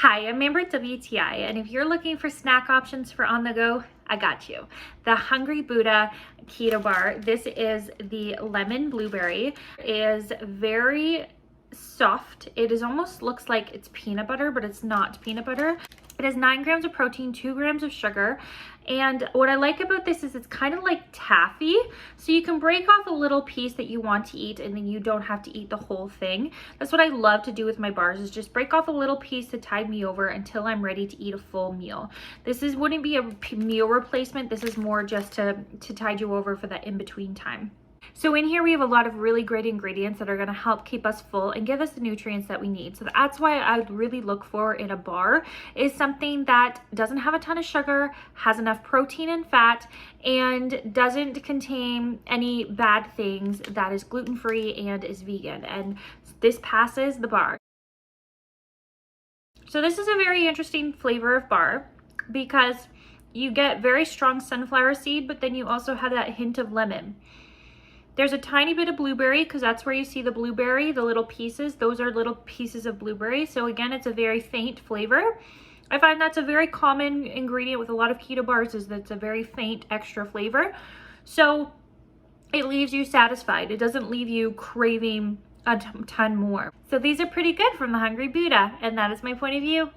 Hi, I'm Amber at WTI, and if you're looking for snack options for on the go, I got you. The Hungry Buddha Keto Bar. This is the lemon blueberry. It is very soft. It is almost looks like it's peanut butter, but it's not peanut butter. It has 9 grams of protein, 2 grams of sugar. And what I like about this is it's kind of like taffy. So you can break off a little piece that you want to eat and then you don't have to eat the whole thing. That's what I love to do with my bars, is just break off a little piece to tide me over until I'm ready to eat a full meal. This wouldn't be a meal replacement. This is more just to tide you over for that in-between time. So in here we have a lot of really great ingredients that are going to help keep us full and give us the nutrients that we need. So that's why I would really look for in a bar is something that doesn't have a ton of sugar, has enough protein and fat, and doesn't contain any bad things, that is gluten-free and is vegan. And this passes the bar. So this is a very interesting flavor of bar because you get very strong sunflower seed, but then you also have that hint of lemon. There's a tiny bit of blueberry because that's where you see the blueberry, the little pieces. Those are little pieces of blueberry. So again, it's a very faint flavor. I find that's a very common ingredient with a lot of keto bars, is that it's a very faint extra flavor. So it leaves you satisfied. It doesn't leave you craving a ton more. So these are pretty good from the Hungry Buddha, and that is my point of view.